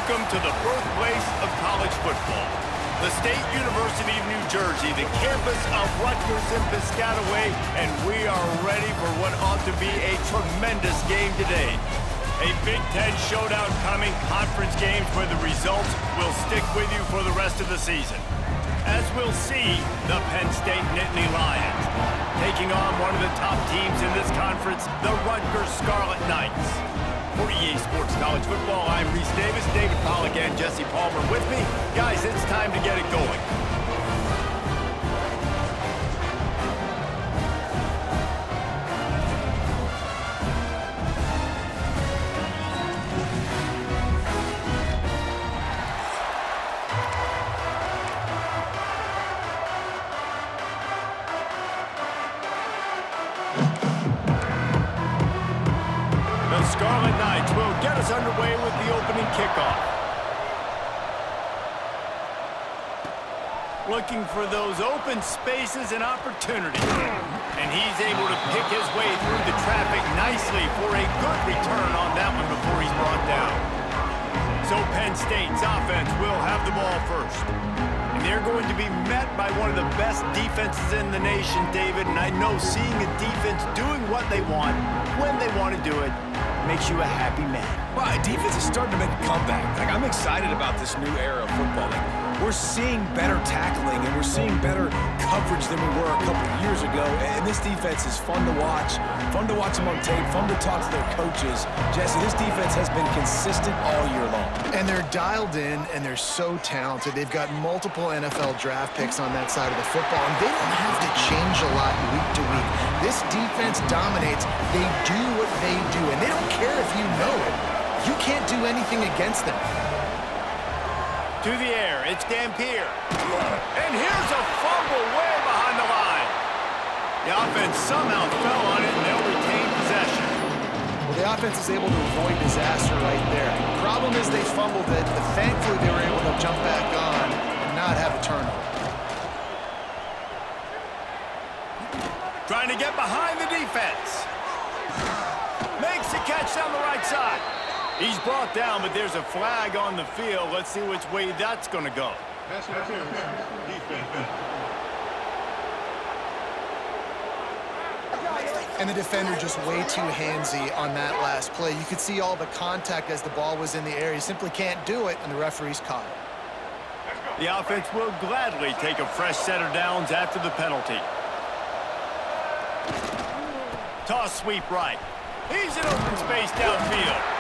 Welcome to the birthplace of college football. The State University of New Jersey, the campus of Rutgers in Piscataway, and we are ready for what ought to be a tremendous game today. A Big Ten showdown coming, conference games where the results will stick with you for the rest of the season. As we'll see, the Penn State Nittany Lions taking on one of the top teams in this conference, the Rutgers Scarlet Knights. For EA Sports College Football, I'm Reese Davis, David Pollack, and Jesse Palmer with me. Guys, it's time to get it going. The Scarlet Knights will get us underway with the opening kickoff. Looking for those open spaces and opportunities. And he's able to pick his way through the traffic nicely for a good return on that one before he's brought down. So Penn State's offense will have the ball first. And they're going to be met by one of the best defenses in the nation, David. And I know seeing a defense doing what they want, when they want to do it, makes you a happy man. Well, defense is starting to make a comeback. I'm excited about this new era of football. We're seeing better tackling, and we're seeing better coverage than we were a couple of years ago. And this defense is fun to watch them on tape, fun to talk to their coaches. Jesse, this defense has been consistent all year long. And they're dialed in, and they're so talented. They've got multiple NFL draft picks on that side of the football, and they don't have to change a lot week to week. This defense dominates. They do what they do, and they don't care if you know it. You can't do anything against them. To the air, it's Dampier. And here's a fumble way behind the line. The offense somehow fell on it, and they'll retain possession. Well, the offense is able to avoid disaster right there. The problem is they fumbled it, but thankfully they were able to jump back on and not have a turnover. Trying to get behind the defense. Makes the catch down the right side. He's brought down, but there's a flag on the field. Let's see which way that's going to go. And the defender just way too handsy on that last play. You could see all the contact as the ball was in the air. He simply can't do it, and the referee's caught it. The offense will gladly take a fresh set of downs after the penalty. Toss sweep right. He's in open space downfield.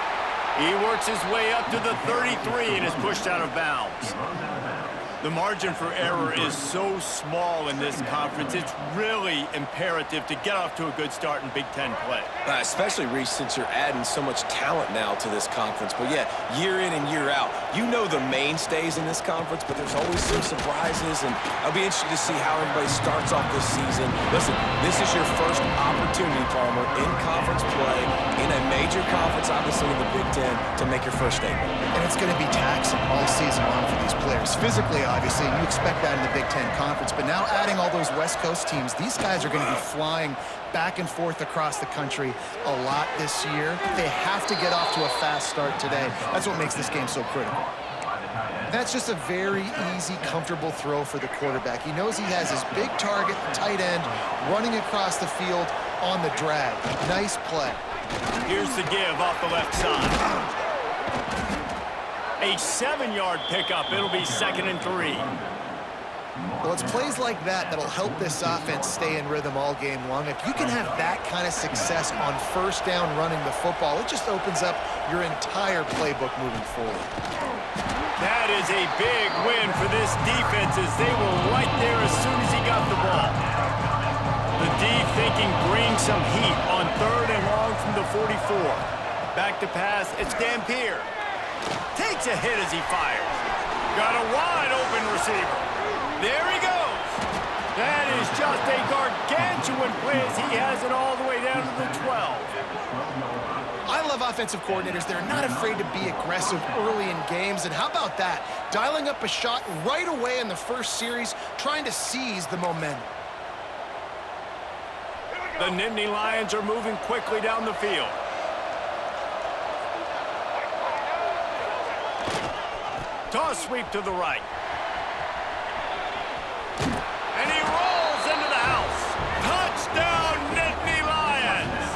He works his way up to the 33 and is pushed out of bounds. The margin for error is so small in this conference, it's really imperative to get off to a good start in Big Ten play. Especially, Reese, since you're adding so much talent now to this conference. But yeah, year in and year out, you know the mainstays in this conference, but there's always some surprises, and I'll be interested to see how everybody starts off this season. Listen, this is your first opportunity, Palmer, in conference play, in a major conference, obviously in the Big Ten, to make your first statement. And it's going to be taxing all season long for these players. Physically, obviously, you expect that in the Big Ten Conference, but now adding all those West Coast teams, these guys are going to be flying back and forth across the country a lot this year. They have to get off to a fast start today. That's what makes this game so critical. That's just a very easy, comfortable throw for the quarterback. He knows he has his big target, tight end, running across the field on the drag. Nice play. Here's the give off the left side. A 7-yard pickup. It'll be 2nd and 3. Well, it's plays like that that'll help this offense stay in rhythm all game long. If you can have that kind of success on first down running the football, it just opens up your entire playbook moving forward. That is a big win for this defense as they were right there as soon as he got the ball. The D thinking bring some heat on 3rd and long from the 44. Back to pass, it's Dampier. Takes a hit as he fires. Got a wide open receiver. There he goes. That is just a gargantuan play as he has it all the way down to the 12. I love offensive coordinators. They're not afraid to be aggressive early in games. And how about that? Dialing up a shot right away in the first series, trying to seize the momentum. The Nittany Lions are moving quickly down the field. Toss sweep to the right. And he rolls into the house. Touchdown, Nittany Lions!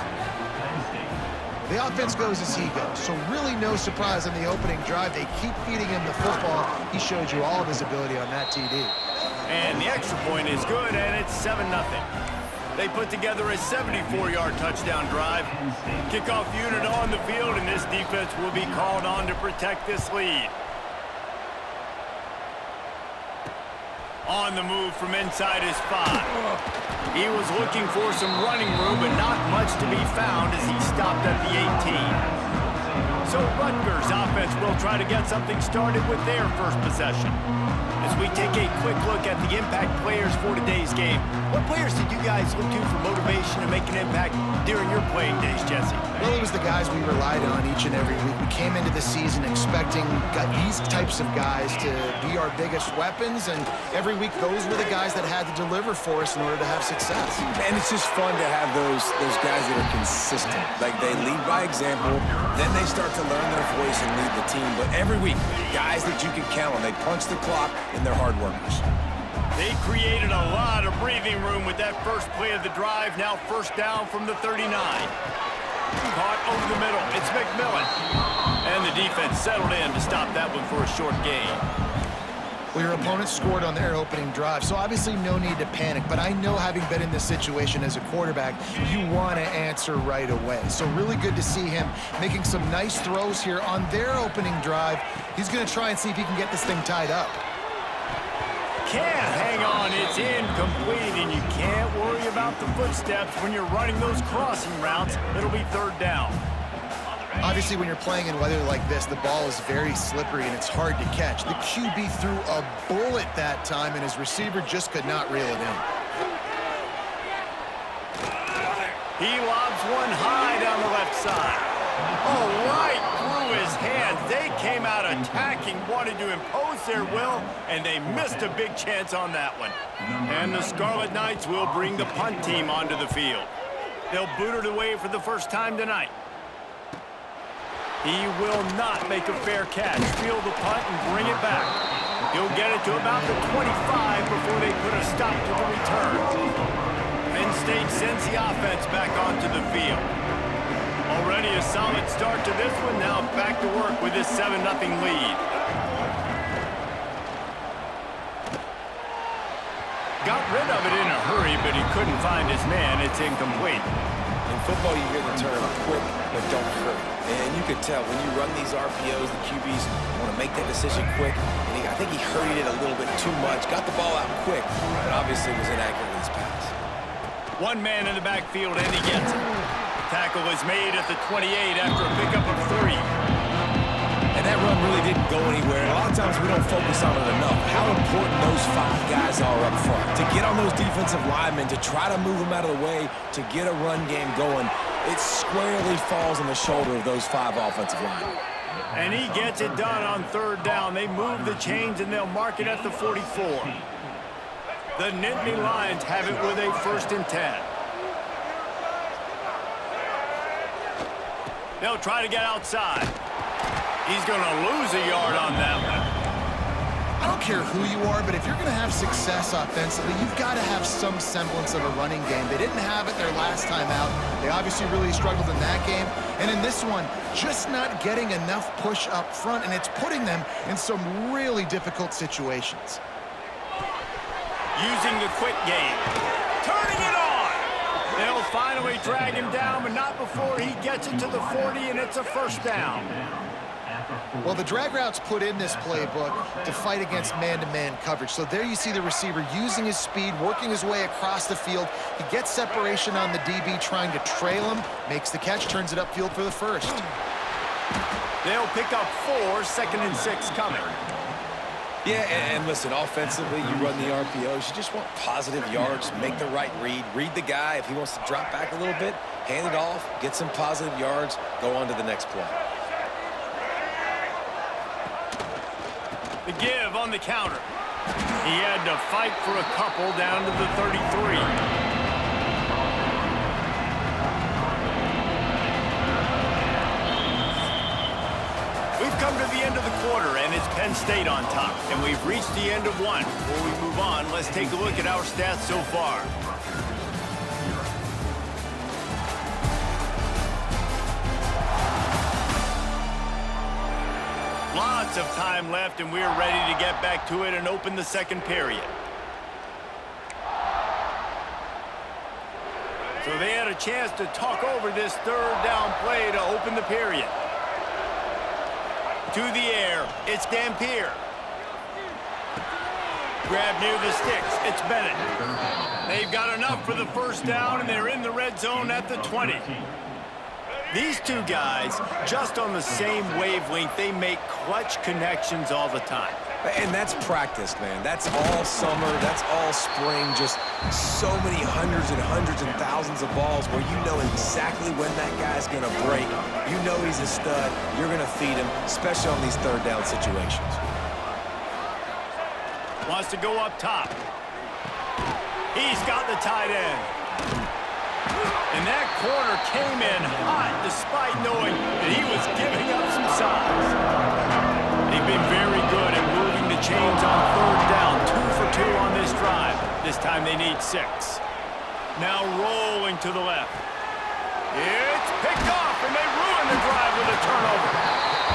The offense goes as he goes, so really no surprise on the opening drive. They keep feeding him the football. He showed you all of his ability on that TD. And the extra point is good, and it's 7-0. They put together a 74-yard touchdown drive. Kickoff unit on the field, and this defense will be called on to protect this lead. On the move from inside his 5. He was looking for some running room, but not much to be found as he stopped at the 18. So Rutgers offense will try to get something started with their first possession. As we take a quick look at the impact players for today's game, what players did you guys look to for motivation to make an impact during your playing days, Jesse? Well, it was the guys we relied on each and every week. We came into the season expecting these types of guys to be our biggest weapons, and every week those were the guys that had to deliver for us in order to have success. And it's just fun to have those guys that are consistent. Like, they lead by example, then they start to learn their voice and lead the team. But every week, guys that you can count on, they punch the clock, and they're hard workers. They created a lot of breathing room with that first play of the drive. Now first down from the 39. Caught over the middle. It's McMillan. And the defense settled in to stop that one for a short gain. Well, your opponent scored on their opening drive, so obviously no need to panic. But I know, having been in this situation as a quarterback, you want to answer right away. So really good to see him making some nice throws here on their opening drive. He's going to try and see if he can get this thing tied up. Can't hang on, it's incomplete, and you can't worry about the footsteps when you're running those crossing routes. It'll be third down. Obviously, when you're playing in weather like this, the ball is very slippery and it's hard to catch. The QB threw a bullet that time, and his receiver just could not reel it in. He lobs one high down the left side. Oh, right through his hands. They came out attacking, wanted to impose their will, and they missed a big chance on that one. And the Scarlet Knights will bring the punt team onto the field. They'll boot it away for the first time tonight. He will not make a fair catch. Field the punt and bring it back. He'll get it to about the 25 before they put a stop to the return. Penn State sends the offense back onto the field. Already a solid start to this one. Now back to work with this 7-0 lead. Got rid of it in a hurry, but he couldn't find his man. It's incomplete. In football, you hear the term quick, but don't hurry. And you could tell when you run these RPOs, the QBs want to make that decision quick. And I think he hurried it a little bit too much. Got the ball out quick, but obviously was inaccurate with his pass. One man in the backfield, and he gets it. Tackle is made at the 28 after a pickup of 3. And that run really didn't go anywhere. And a lot of times we don't focus on it enough. How important those 5 guys are up front. To get on those defensive linemen, to try to move them out of the way, to get a run game going, it squarely falls on the shoulder of those 5 offensive linemen. And he gets it done on third down. They move the chains, and they'll mark it at the 44. The Nittany Lions have it with a 1st and 10. They'll try to get outside. He's going to lose a yard on that one. I don't care who you are, but if you're going to have success offensively, you've got to have some semblance of a running game. They didn't have it their last time out. They obviously really struggled in that game. And in this one, just not getting enough push up front, and it's putting them in some really difficult situations. Using the quick game. Turning it on! They'll finally drag him down, but not before he gets it to the 40, and it's a 1st down. Well, the drag route's put in this playbook to fight against man-to-man coverage. So there you see the receiver using his speed, working his way across the field. He gets separation on the DB, trying to trail him, makes the catch, turns it upfield for the 1st. They'll pick up 4, 2nd and 6 coming. Yeah, and listen, offensively, you run the RPOs. You just want positive yards, make the right read. Read the guy. If he wants to drop back a little bit, hand it off, get some positive yards, go on to the next play. The give on the counter. He had to fight for a couple down to the 33. We We've come to the end of the quarter, and it's Penn State on top. And we've reached the end of one. Before we move on, let's take a look at our stats so far. Lots of time left, and we're ready to get back to it and open the second period. So they had a chance to talk over this third down play to open the period. To the air, it's Dampier. Grab near the sticks, it's Bennett. They've got enough for the first down, and they're in the red zone at the 20. These two guys, just on the same wavelength, they make clutch connections all the time. And that's practice, man. That's all summer. That's all spring. Just so many hundreds and thousands of balls where you know exactly when that guy's going to break. You know he's a stud. You're going to feed him, especially on these third down situations. Wants to go up top. He's got the tight end. And that corner came in hot despite knowing that he was giving up some size. They've been very good at moving the chains on third down. 2 for 2 on this drive. This time they need 6. Now rolling to the left. It's picked off, and they ruin the drive with a turnover.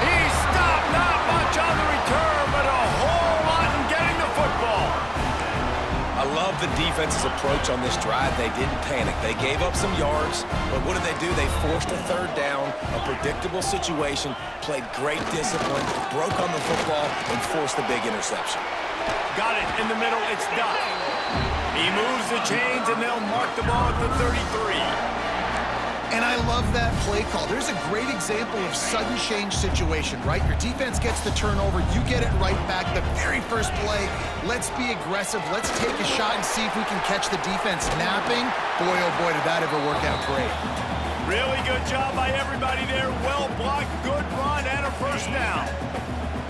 He stopped, not much on the return, but a whole lot in getting the football. I love the defense's approach on this drive. They didn't panic. They gave up some yards, but what did they do? They forced a third down, a predictable situation, played great discipline, broke on the football, and forced the big interception. Got it in the middle. It's Duff. He moves the chains, and they'll mark the ball at the 33. And I love that play call. There's a great example of sudden change situation, right? Your defense gets the turnover. You get it right back. The very first play, let's be aggressive. Let's take a shot and see if we can catch the defense napping. Boy, oh boy, did that ever work out great. Really good job by everybody there. Well blocked, good run, and a first down.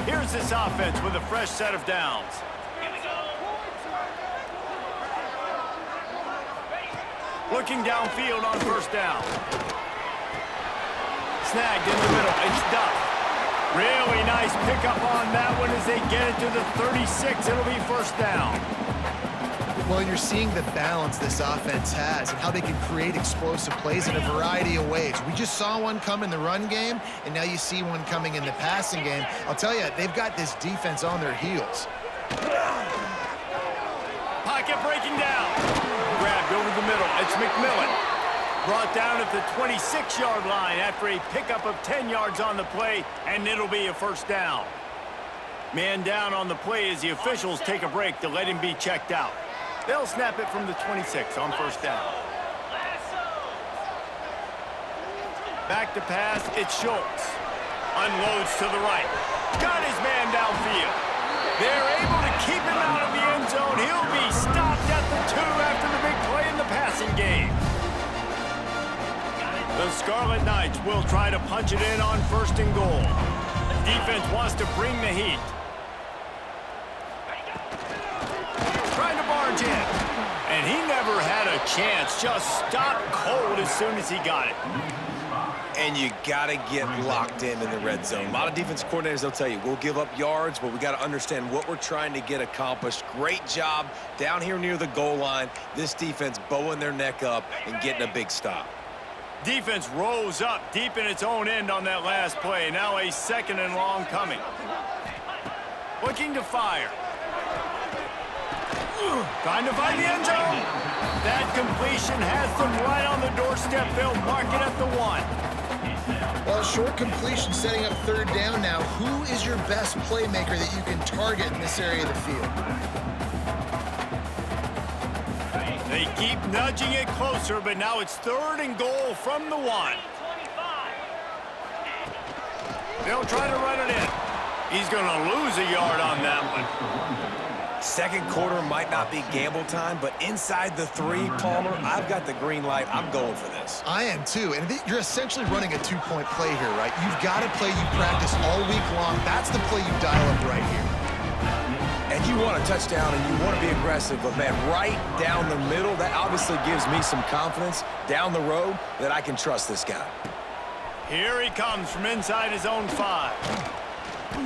Here's this offense with a fresh set of downs. Looking downfield on first down. Snagged in the middle. It's Duff. Really nice pickup on that one as they get it to the 36. It'll be first down. Well, you're seeing the balance this offense has and how they can create explosive plays in a variety of ways. We just saw one come in the run game, and now you see one coming in the passing game. I'll tell you, they've got this defense on their heels. Pocket breaking down. Grabbed over the middle. It's McMillan. Brought down at the 26-yard line after a pickup of 10 yards on the play, and it'll be a first down. Man down on the play as the officials take a break to let him be checked out. They'll snap it from the 26 on first down. Back to pass, it's Schultz. Unloads to the right. Got his man downfield. They're able to keep him out of the end zone. He'll be stopped at the 2 after the big play in the passing game. The Scarlet Knights will try to punch it in on first and goal. Defense wants to bring the heat. Trying to barge in. And he never had a chance. Just stopped cold as soon as he got it. And you got to get locked in the red zone. A lot of defense coordinators, they'll tell you, we'll give up yards, but we got to understand what we're trying to get accomplished. Great job down here near the goal line. This defense bowing their neck up and getting a big stop. Defense rose up deep in its own end on that last play. Now a second and long coming. Looking to fire. Trying to find the end zone. That completion has them right on the doorstep. They'll mark it at the 1. Well, short completion setting up third down now. Who is your best playmaker that you can target in this area of the field? They keep nudging it closer, but now it's third and goal from the 1. They'll try to run it in. He's going to lose a yard on that one. Second quarter might not be gamble time, but inside the 3, Palmer, I've got the green light. I'm going for this. I am too, and you're essentially running a 2-point play here, right? You've got a play you practice all week long. That's the play you dial up right here. And you want a touchdown and you want to be aggressive, but man, right down the middle, that obviously gives me some confidence down the road that I can trust this guy. Here he comes from inside his own 5.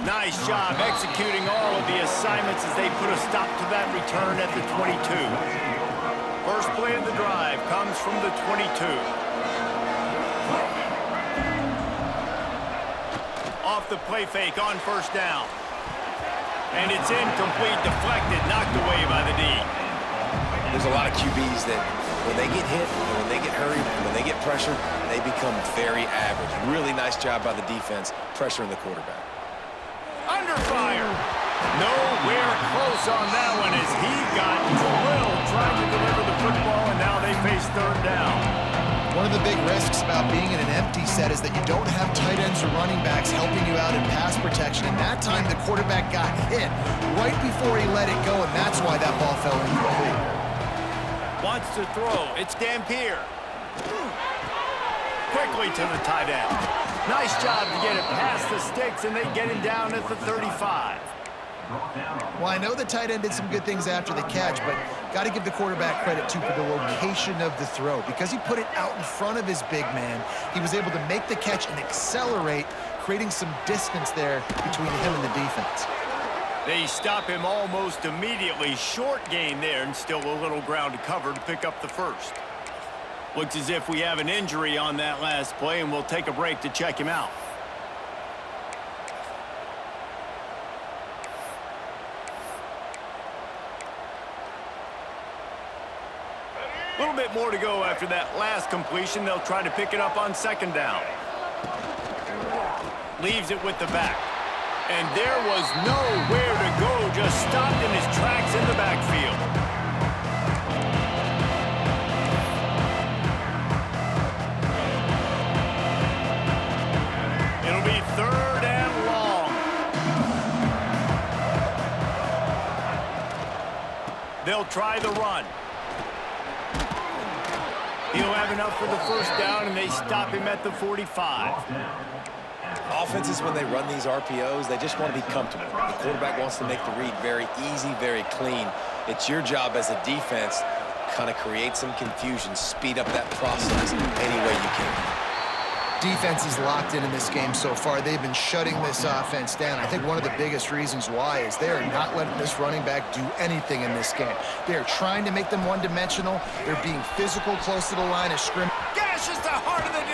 Nice job executing all of the assignments as they put a stop to that return at the 22. First play of the drive comes from the 22. Off the play fake on first down. And it's incomplete, deflected, knocked away by the D. There's a lot of QBs that when they get hit, and when they get hurried, and when they get pressured, they become very average. Really nice job by the defense, pressuring the quarterback. Under fire. Nowhere close on that one as he got drilled trying to deliver the football, and now they face third down. One of the big risks about being in an empty set is that you don't have tight ends or running backs helping you out in pass protection. And that time, the quarterback got hit right before he let it go, and that's why that ball fell incomplete. Wants to throw. It's Dampier. Quickly to the tight end. Nice job to get it past the sticks, and they get him down at the 35. Well, I know the tight end did some good things after the catch, but got to give the quarterback credit, too, for the location of the throw. Because he put it out in front of his big man, he was able to make the catch and accelerate, creating some distance there between him and the defense. They stop him almost immediately. Short gain there, and still a little ground to cover to pick up the first. Looks as if we have an injury on that last play, and we'll take a break to check him out. A little bit more to go after that last completion. They'll try to pick it up on second down. Leaves it with the back. And there was nowhere to go, just stopped in his tracks in the backfield. It'll be third and long. They'll try the run. He'll have enough for the first down, and they stop him at the 45. Offenses, when they run these RPOs, they just want to be comfortable. The quarterback wants to make the read very easy, very clean. It's your job as a defense kind of create some confusion, speed up that process any way you can. Defense is locked in this game so far. They've been shutting this offense down. I think one of the biggest reasons why is they are not letting this running back do anything in this game. They are trying to make them one-dimensional. They're being physical close to the line of scrimmage. Gashes the heart of the D.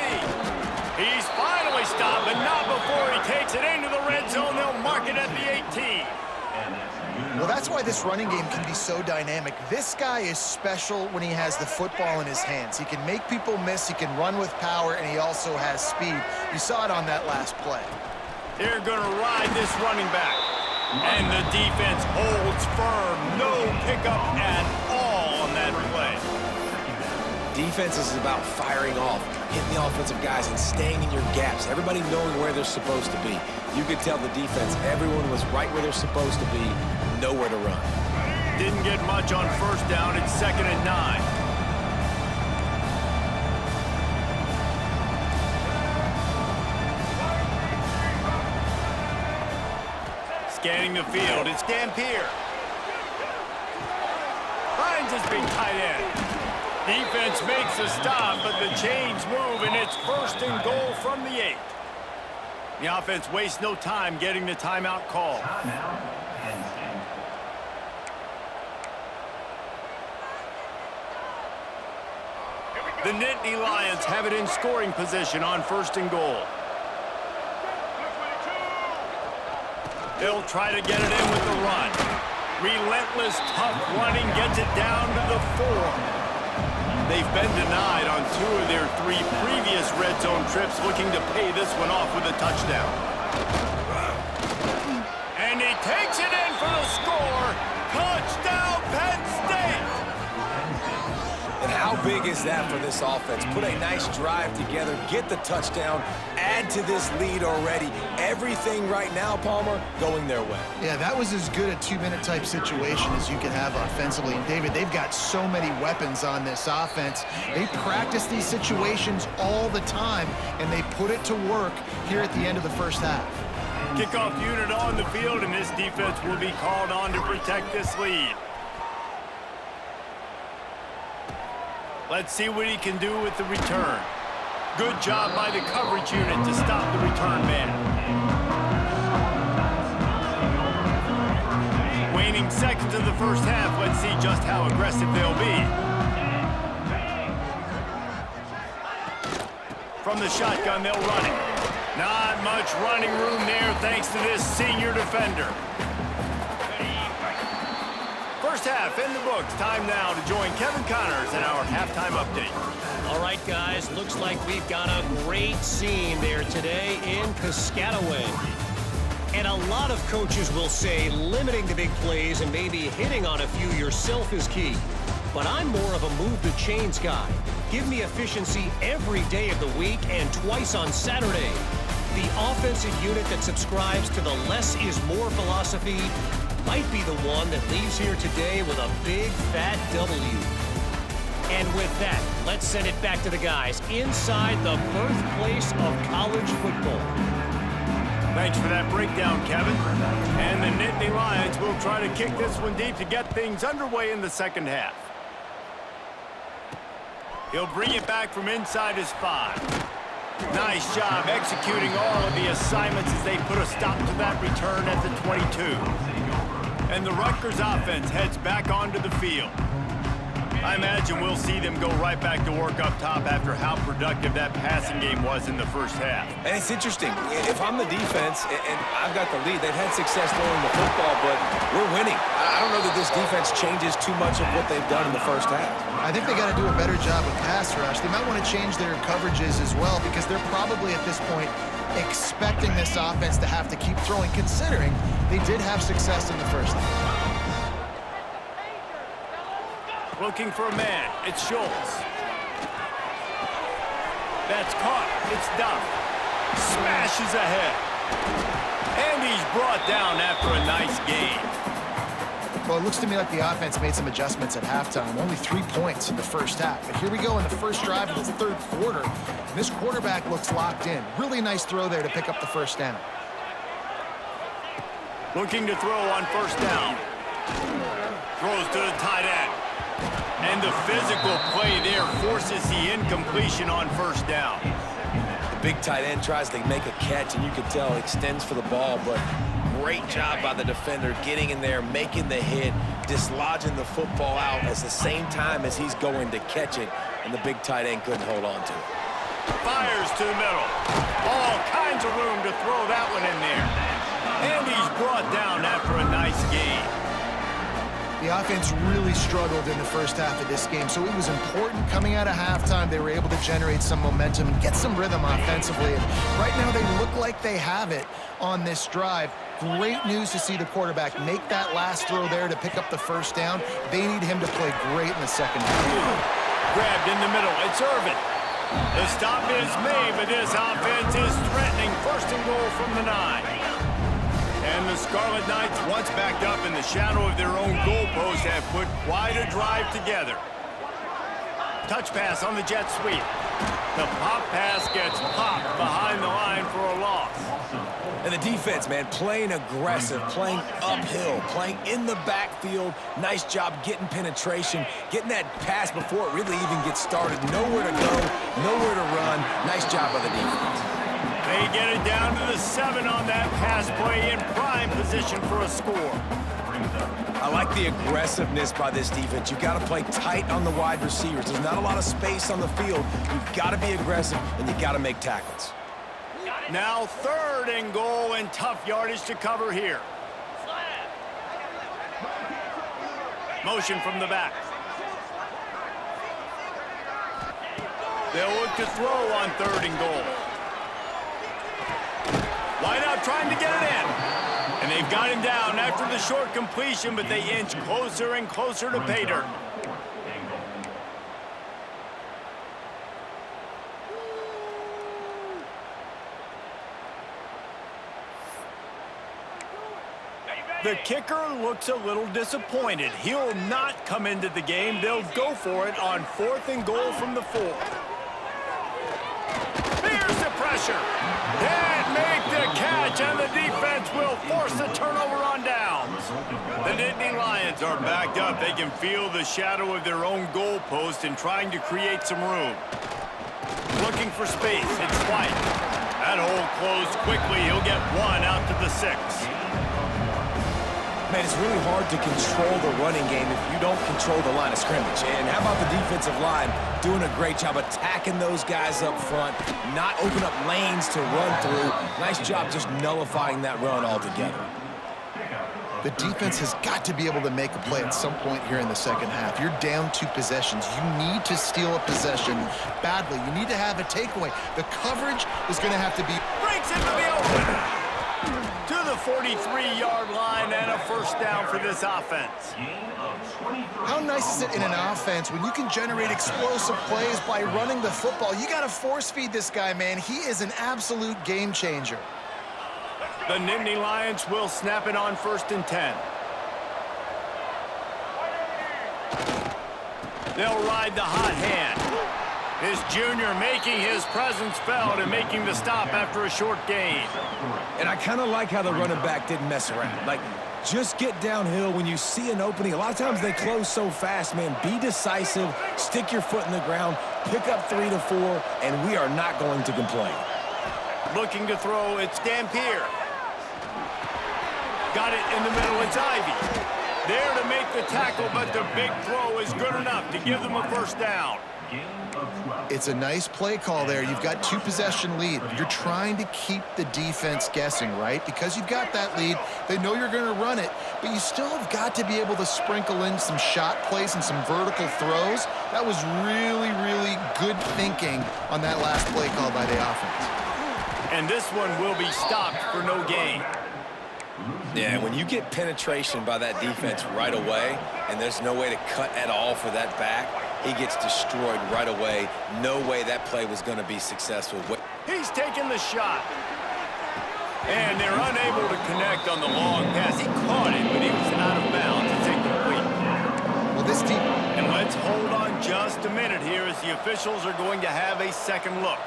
He's finally stopped, but not before he takes it into the red zone. They'll mark it at the 18. Well, that's why this running game can be so dynamic. This guy is special when he has the football in his hands. He can make people miss, he can run with power, and he also has speed. You saw it on that last play. They're going to ride this running back. And the defense holds firm. No pickup at all on that play. Defense is about firing off, hitting the offensive guys, and staying in your gaps. Everybody knowing where they're supposed to be. You could tell the defense, everyone was right where they're supposed to be, nowhere to run. Didn't get much on first down. It's 2nd and 9. Scanning the field, it's Dampier. Finds his big tight end. Defense makes a stop, but the chains move, and it's 1st and goal from the 8. The offense wastes no time getting the timeout call. The Nittany Lions have it in scoring position on 1st and goal. They'll try to get it in with the run. Relentless, tough running gets it down to the 4. They've been denied on 2 of their 3 previous red zone trips, looking to pay this one off with a touchdown. And he takes it in for the score. Touchdown, Penn State! And how big is that for this offense? Put a nice drive together, get the touchdown, add to this lead already. Everything right now, Palmer, going their way. Yeah, that was as good a 2-minute type situation as you can have offensively. And David, they've got so many weapons on this offense. They practice these situations all the time, and they put it to work here at the end of the first half. Kickoff unit on the field, and this defense will be called on to protect this lead. Let's see what he can do with the return. Good job by the coverage unit to stop the return man. first half. Let's see just how aggressive they'll be. From the shotgun, they'll run it. Not much running room there thanks to this senior defender. First half in the books. Time now to join Kevin Connors in our halftime update. All right, guys, looks like we've got a great scene there today in Piscataway. And a lot of coaches will say limiting the big plays and maybe hitting on a few yourself is key. But I'm more of a move the chains guy. Give me efficiency every day of the week and twice on Saturday. The offensive unit that subscribes to the less is more philosophy might be the one that leaves here today with a big fat W. And with that, let's send it back to the guys inside the birthplace of college football. Thanks for that breakdown, Kevin. And the Nittany Lions will try to kick this one deep to get things underway in the second half. He'll bring it back from inside his 5. Nice job executing all of the assignments as they put a stop to that return at the 22. And the Rutgers offense heads back onto the field. I imagine we'll see them go right back to work up top after how productive that passing game was in the first half. And it's interesting. If I'm the defense and I've got the lead, they've had success throwing the football, but we're winning. I don't know that this defense changes too much of what they've done in the first half. I think they got to do a better job with pass rush. They might want to change their coverages as well because they're probably at this point expecting this offense to have to keep throwing, considering they did have success in the first half. Looking for a man. It's Schultz. That's caught. It's Duff. Smashes ahead. And he's brought down after a nice gain. Well, it looks to me like the offense made some adjustments at halftime. Only 3 points in the first half. But here we go in the first drive of the third quarter. This quarterback looks locked in. Really nice throw there to pick up the first down. Looking to throw on first down. Throws to the tight end. And the physical play there forces the incompletion on first down. The big tight end tries to make a catch, and you can tell extends for the ball, but great job by the defender getting in there, making the hit, dislodging the football out at the same time as he's going to catch it, and the big tight end couldn't hold on to it. Fires to the middle. All kinds of room to throw that one in there. And he's brought down after a nice gain. The offense really struggled in the first half of this game, so it was important coming out of halftime. They were able to generate some momentum and get some rhythm offensively. And right now they look like they have it on this drive. Great news to see the quarterback make that last throw there to pick up the first down. They need him to play great in the second half. Grabbed in the middle. It's Irvin. The stop is made, but this offense is threatening. First and goal from the 9. And the Scarlet Knights, once backed up in the shadow of their own goalpost, have put quite a drive together. Touch pass on the jet sweep. The pop pass gets popped behind the line for a loss. And the defense, man, playing aggressive, playing uphill, playing in the backfield. Nice job getting penetration, getting that pass before it really even gets started. Nowhere to go, nowhere to run. Nice job by the defense. They get it down to the 7 on that pass play in prime position for a score. I like the aggressiveness by this defense. You've got to play tight on the wide receivers. There's not a lot of space on the field. You've got to be aggressive, and you've got to make tackles. Now 3rd and goal and tough yardage to cover here. Motion from the back. They'll look to throw on 3rd and goal. Wide out trying to get it in. And they've got him down after the short completion, but they inch closer and closer to pay dirt. The kicker looks a little disappointed. He'll not come into the game. They'll go for it on 4th and goal from the 4. Here's the pressure. Can't make the catch, and the defense will force the turnover on downs. The Nittany Lions are backed up. They can feel the shadow of their own goalpost and trying to create some room. Looking for space. It's White. That hole closed quickly. He'll get 1 out to the 6. Man, it's really hard to control the running game if you don't control the line of scrimmage. And how about the defensive line doing a great job attacking those guys up front, not open up lanes to run through. Nice job just nullifying that run altogether. The defense has got to be able to make a play at some point here in the second half. You're down 2 possessions. You need to steal a possession badly. You need to have a takeaway. The coverage is going to have to be... Breaks into the open. To the 43-yard line and a first down for this offense. How nice is it in an offense when you can generate explosive plays by running the football? You got to force feed this guy, man. He is an absolute game changer. The Nittany Lions will snap it on 1st and 10. They'll ride the hot hand. His junior making his presence felt and making the stop after a short gain. And I kind of like how the running back didn't mess around. Like, just get downhill when you see an opening. A lot of times they close so fast, man. Be decisive, stick your foot in the ground, pick up 3 to 4, and we are not going to complain. Looking to throw, it's Dampier. Got it in the middle, it's Ivy. There to make the tackle, but the big throw is good enough to give them a first down. It's a nice play call there. You've got 2 possession lead. You're trying to keep the defense guessing, right? Because you've got that lead, they know you're going to run it, but you still have got to be able to sprinkle in some shot plays and some vertical throws. That was really, really good thinking on that last play call by the offense. And this one will be stopped for no gain. Yeah, when you get penetration by that defense right away, and there's no way to cut at all for that back, he gets destroyed right away. No way that play was going to be successful. He's taking the shot. And they're unable to connect on the long pass. He caught it, but he was out of bounds. It's incomplete. Well, this team... And let's hold on just a minute here as the officials are going to have a second look.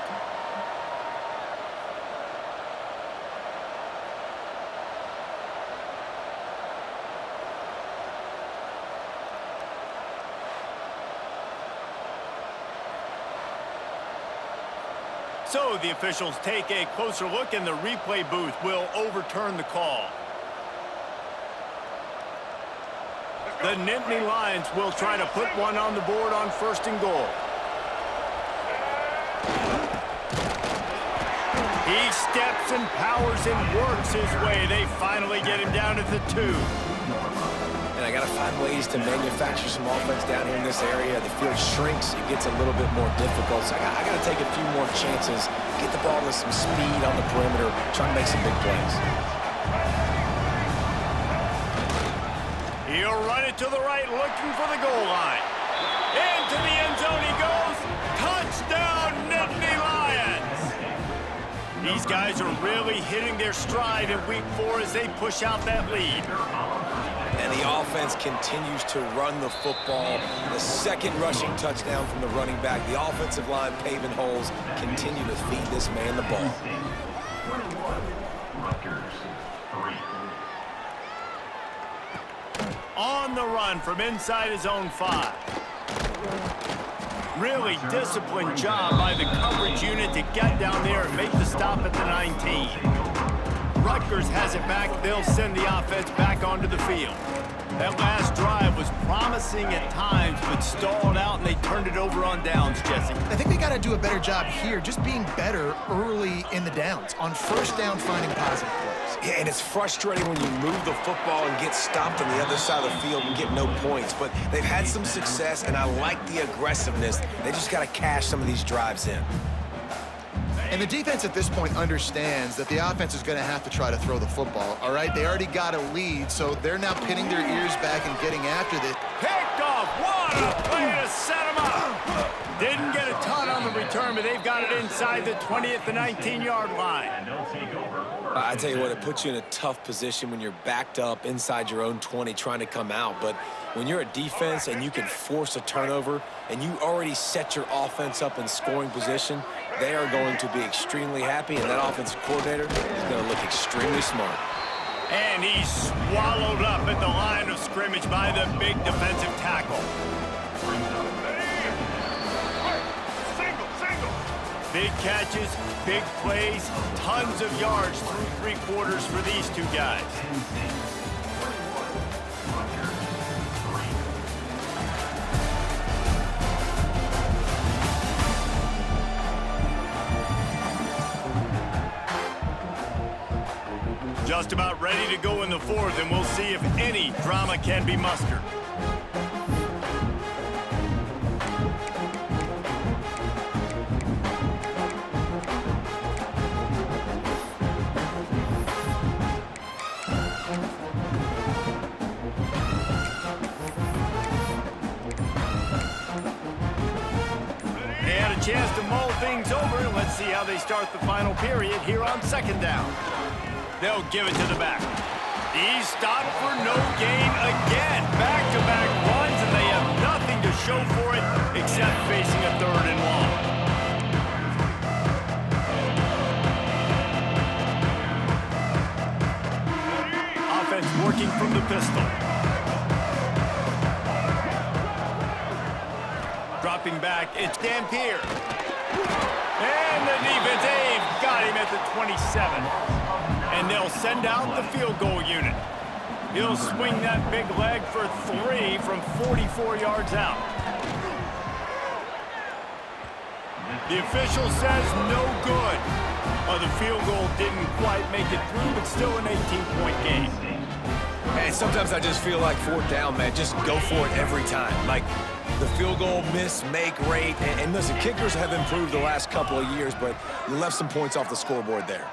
So the officials take a closer look, and the replay booth will overturn the call. The Nittany Lions will try to put one on the board on 1st and goal. He steps and powers and works his way. They finally get him down at the 2. And I got to find ways to manufacture some offense down here in this area. The field shrinks. It gets a little bit more difficult. So I got to take a few more chances, get the ball with some speed on the perimeter, try to make some big plays. He'll run it to the right, looking for the goal line. Into the end zone he goes. Touchdown, Nittany Lions! These guys are really hitting their stride in week 4 as they push out that lead. And the offense continues to run the football. The second rushing touchdown from the running back. The offensive line paving holes. Continue to feed this man the ball. Rutgers, 3. On the run from inside his own 5. Really disciplined job by the coverage unit to get down there and make the stop at the 19. Rutgers has it back. They'll send the offense back onto the field. That last drive was promising at times, but stalled out, and they turned it over on downs, Jesse. I think they got to do a better job here, just being better early in the downs, on 1st down, finding positive plays. Yeah, and it's frustrating when you move the football and get stopped on the other side of the field and get no points. But they've had some success, and I like the aggressiveness. They just got to cash some of these drives in. And the defense at this point understands that the offense is going to have to try to throw the football, all right? They already got a lead, so they're now pinning their ears back and getting after this. Picked off. What a play to set him up. Didn't get a ton on the return, but they've got it inside the 20 at the 19-yard line. I tell you what, it puts you in a tough position when you're backed up inside your own 20 trying to come out. But when you're a defense and you can force a turnover and you already set your offense up in scoring position, they are going to be extremely happy, and that offensive coordinator is going to look extremely smart. And he's swallowed up at the line of scrimmage by the big defensive tackle. Big catches, big plays, tons of yards through 3 quarters for these 2 guys. Just about ready to go in the fourth, and we'll see if any drama can be mustered. They had a chance to mull things over. Let's see how they start the final period here on second down. They'll give it to the back. He's stopped for no gain again. Back-to-back runs, and they have nothing to show for it except facing a third and long. Offense working from the pistol. Dropping back, it's Dampier. And the defense, they've got him at the 27. And they'll send out the field goal unit. He'll swing that big leg for 3 from 44 yards out. The official says no good. The field goal didn't quite make it through, but still an 18-point game. And sometimes I just feel like fourth down, man, just go for it every time. Like the field goal miss-make rate. And listen, kickers have improved the last couple of years, but you left some points off the scoreboard there.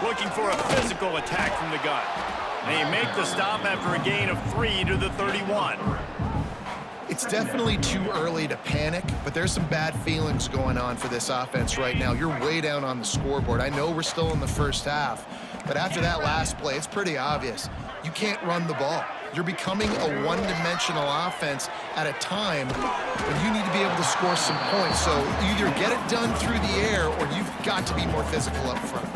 Looking for a physical attack from the gun. They make the stop after a gain of 3 to the 31. It's definitely too early to panic, but there's some bad feelings going on for this offense right now. You're way down on the scoreboard. I know we're still in the first half, but after that last play, it's pretty obvious. You can't run the ball. You're becoming a one-dimensional offense at a time when you need to be able to score some points. So either get it done through the air or you've got to be more physical up front.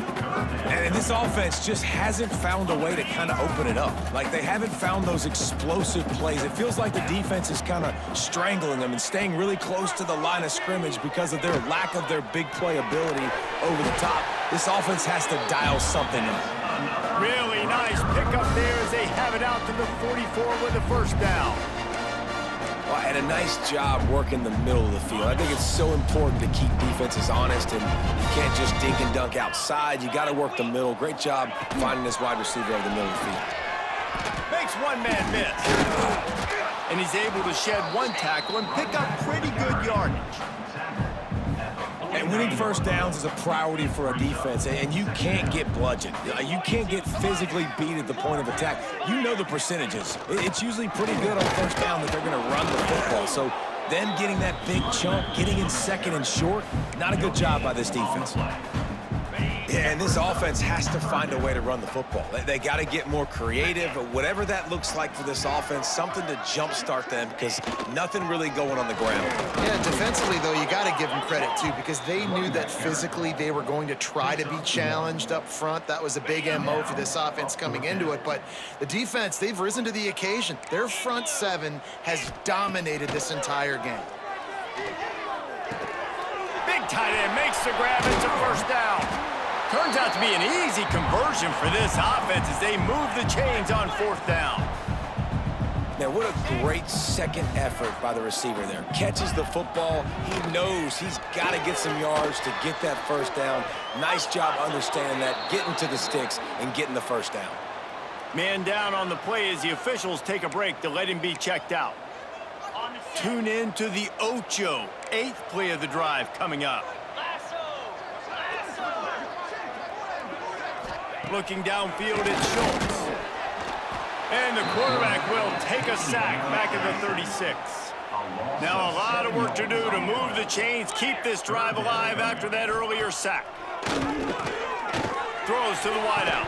And this offense just hasn't found a way to kind of open it up. Like, they haven't found those explosive plays. It feels like the defense is kind of strangling them and staying really close to the line of scrimmage because of their lack of their big play ability over the top. This offense has to dial something up. Really nice pickup there as they have it out to the 44 with the first down. Well, and a nice job working the middle of the field. I think it's so important to keep defenses honest, and you can't just dink and dunk outside. You got to work the middle. Great job finding this wide receiver over the middle of the field. Makes one man miss. And he's able to shed one tackle and pick up pretty good yardage. And winning first downs is a priority for a defense, and you can't get bludgeoned. You can't get physically beat at the point of attack. You know the percentages. It's usually pretty good on first down that they're going to run the football. So them getting that big chunk, getting in second and short, not a good job by this defense. Yeah, and this offense has to find a way to run the football. They got to get more creative, whatever that looks like for this offense, something to jumpstart them because nothing really going on the ground. Yeah, defensively, though, you got to give them credit, too, because they knew that physically they were going to try to be challenged up front. That was a big MO for this offense coming into it. But the defense, they've risen to the occasion. Their front seven has dominated this entire game. Big tight end makes the grab. It's a first down. Turns out to be an easy conversion for this offense as they move the chains on fourth down. Now, what a great second effort by the receiver there. Catches the football. He knows he's got to get some yards to get that first down. Nice job understanding that, getting to the sticks and getting the first down. Man down on the play as the officials take a break to let him be checked out. Tune in to the Ocho, 8th play of the drive coming up. Looking downfield, it's Schultz. And the quarterback will take a sack back at the 36. Now a lot of work to do to move the chains, keep this drive alive after that earlier sack. Throws to the wideout.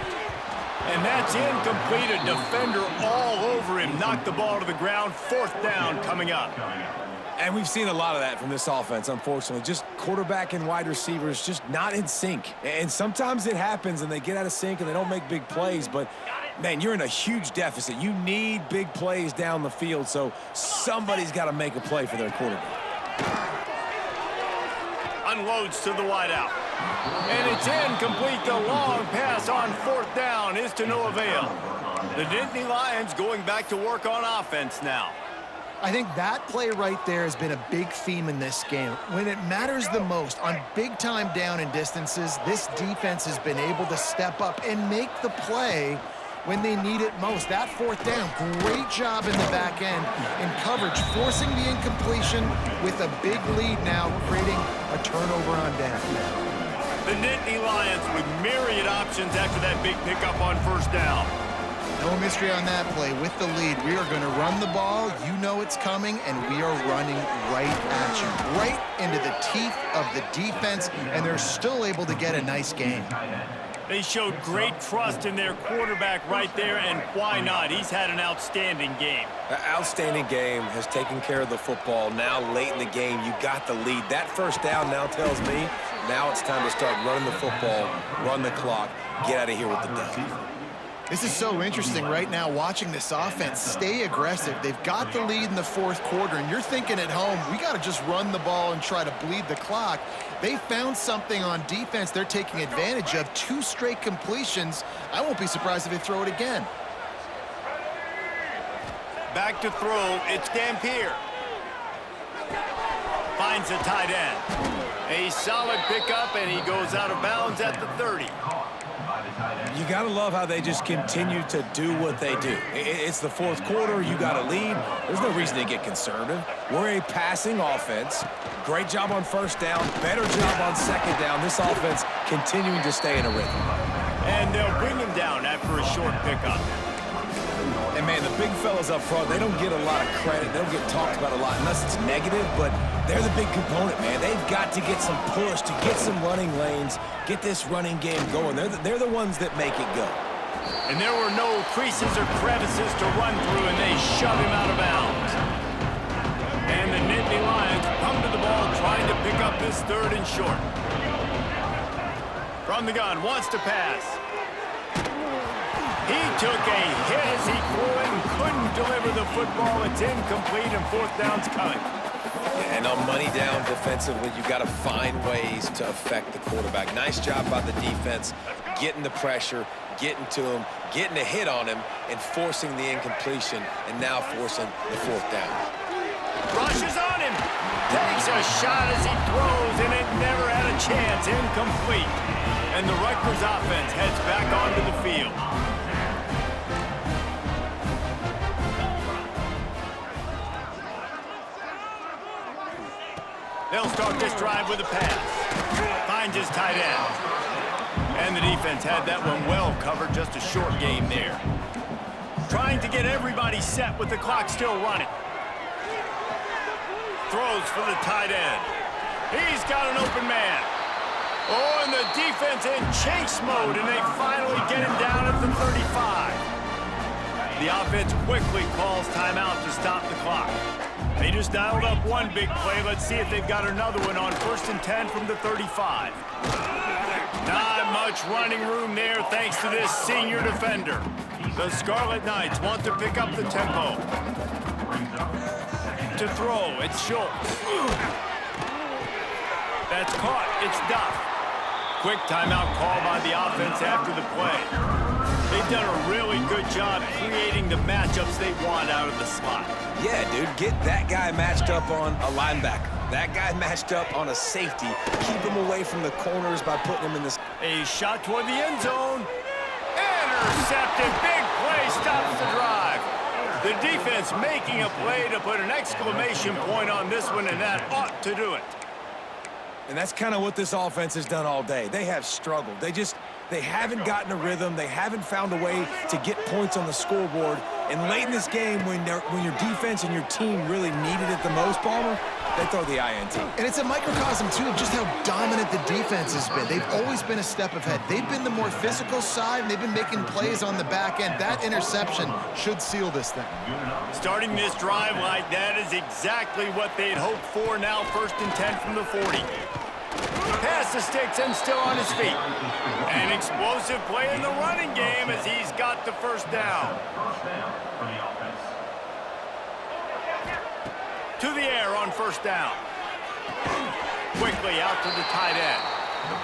And that's incomplete. A defender all over him. Knocked the ball to the ground. Fourth down coming up. And we've seen a lot of that from this offense, unfortunately. Just quarterback and wide receivers just not in sync. And sometimes it happens and they get out of sync and they don't make big plays. But, man, you're in a huge deficit. You need big plays down the field, so somebody's got to make a play for their quarterback. Unloads to the wideout. And it's incomplete. The long pass on fourth down is to no avail. The Nittany Lions going back to work on offense now. I think that play right there has been a big theme in this game. When it matters the most, on big-time down and distances, this defense has been able to step up and make the play when they need it most. That fourth down, great job in the back end in coverage, forcing the incompletion with a big lead now, creating a turnover on down. The Nittany Lions with myriad options after that big pickup on first down. No mystery on that play. With the lead, we are going to run the ball. You know it's coming, and we are running right at you, right into the teeth of the defense, and they're still able to get a nice gain. They showed great trust in their quarterback right there, and why not? He's had an outstanding game. An outstanding game, has taken care of the football. Now late in the game, you got the lead. That first down now tells me now it's time to start running the football, run the clock, get out of here with the dub. This is so interesting right now, watching this offense stay aggressive. They've got the lead in the fourth quarter, and you're thinking at home, we got to just run the ball and try to bleed the clock. They found something on defense they're taking advantage of. 2 straight completions. I won't be surprised if they throw it again. Back to throw, it's Dampier. Finds a tight end. A solid pickup, and he goes out of bounds at the 30. You got to love how they just continue to do what they do. It's the fourth quarter. You got a lead. There's no reason to get conservative. We're a passing offense. Great job on first down. Better job on second down. This offense continuing to stay in a rhythm. And they'll bring him down after a short pickup. And, man, the big fellas up front, they don't get a lot of credit. They don't get talked about a lot unless it's negative, but they're the big component, man. They've got to get some push, to get some running lanes, get this running game going. They're the ones that make it go. And there were no creases or crevices to run through, and they shove him out of bounds. And the Nittany Lions come to the ball trying to pick up this third and short. From the gun, wants to pass. He took a hit as he threw it and couldn't deliver the football. It's incomplete, and fourth down's coming. And on money down defensively, you got to find ways to affect the quarterback. Nice job by the defense, getting the pressure, getting to him, getting a hit on him, and forcing the incompletion, and now forcing the fourth down. Rushes on him. Takes a shot as he throws, and it never had a chance. Incomplete. And the Rutgers offense heads back onto the field. They'll start this drive with a pass. Finds his tight end. And the defense had that one well covered, just a short game there. Trying to get everybody set with the clock still running. Throws for the tight end. He's got an open man. Oh, and the defense in chase mode, and they finally get him down at the 35. The offense quickly calls timeout to stop the clock. They just dialed up one big play. Let's see if they've got another one on 1st and 10 from the 35. Not much running room there thanks to this senior defender. The Scarlet Knights want to pick up the tempo. To throw, it's Schultz. That's caught, it's Duff. Quick timeout call by the offense after the play. They've done a really good job creating the matchups they want out of the slot. Yeah, dude, get that guy matched up on a linebacker. That guy matched up on a safety. Keep him away from the corners by putting him in the... A shot toward the end zone. Intercepted. Big play stops the drive. The defense making a play to put an exclamation point on this one, and that ought to do it. And that's kind of what this offense has done all day. They have struggled. They haven't gotten a rhythm. They haven't found a way to get points on the scoreboard. And late in this game, when your defense and your team really needed it the most, Palmer, they throw the INT. And it's a microcosm, too, of just how dominant the defense has been. They've always been a step ahead. They've been the more physical side, and they've been making plays on the back end. That interception should seal this thing. Starting this drive like that is exactly what they'd hoped for. Now 1st and 10 from the 40. Pass the sticks and still on his feet. An explosive play in the running game as he's got the first down. To the air on first down. Quickly out to the tight end.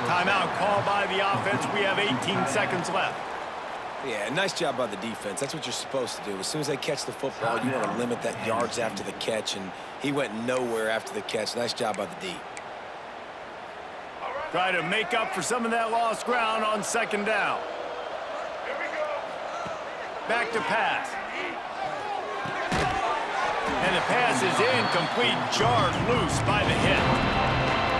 Timeout called by the offense. We have 18 seconds left. Yeah, nice job by the defense. That's what you're supposed to do. As soon as they catch the football, you want to limit that yards after the catch, and he went nowhere after the catch. Nice job by the D. Try to make up for some of that lost ground on second down. Back to pass. And the pass is incomplete, jarred loose by the hit.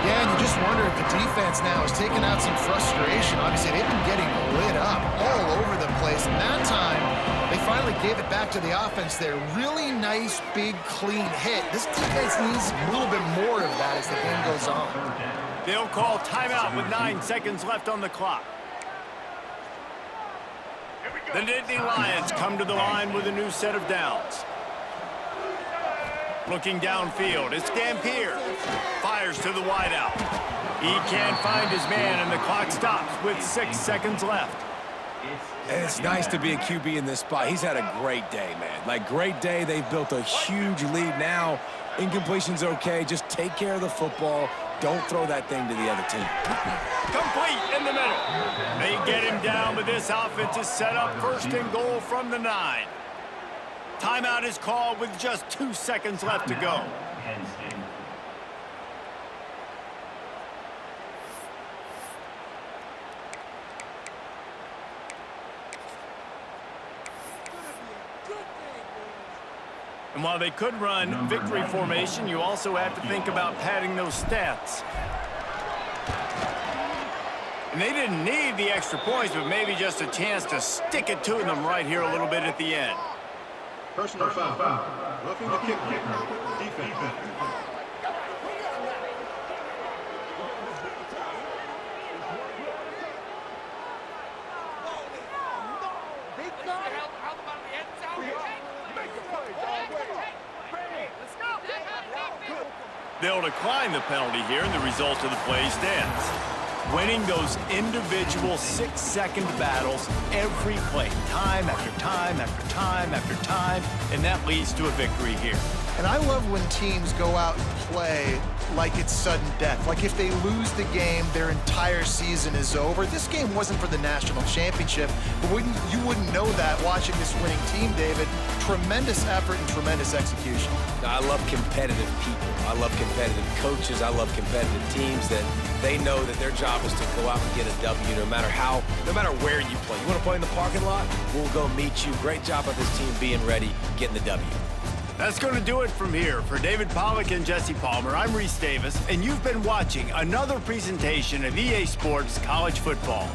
Yeah, and you just wonder if the defense now is taking out some frustration. Obviously, they've been getting lit up all over the place. And that time, they finally gave it back to the offense there. Really nice, big, clean hit. This defense needs a little bit more of that as the game goes on. They'll call timeout with 9 seconds left on the clock. The Nittany Lions come to the line with a new set of downs. Looking downfield, it's Dampier. Fires to the wideout. He can't find his man, and the clock stops with 6 seconds left. And it's nice to be a QB in this spot. He's had a great day, man. Like, great day. They've built a huge lead now. Incompletion's okay. Just take care of the football. Don't throw that thing to the other team. Complete in the middle. They get him down, but this offense is set up 1st and goal from the 9. Timeout is called with just 2 seconds left to go. And while they could run victory formation, you also have to think about padding those stats. And they didn't need the extra points, but maybe just a chance to stick it to them right here a little bit at the end. Personal foul. Roughing the kick. Defense. They'll decline the penalty here, and the result of the play stands. Winning those individual 6-second battles every play, time after time after time after time, and that leads to a victory here. And I love when teams go out and play like it's sudden death. Like if they lose the game, their entire season is over. This game wasn't for the national championship, but you wouldn't know that watching this winning team, David. Tremendous effort and tremendous execution. I love competitive people. I love competitive coaches. I love competitive teams that they know that their job is to go out and get a W no matter where you play. You want to play in the parking lot? We'll go meet you. Great job by this team being ready, getting the W. That's going to do it from here. For David Pollack and Jesse Palmer, I'm Reese Davis, and you've been watching another presentation of EA Sports College Football.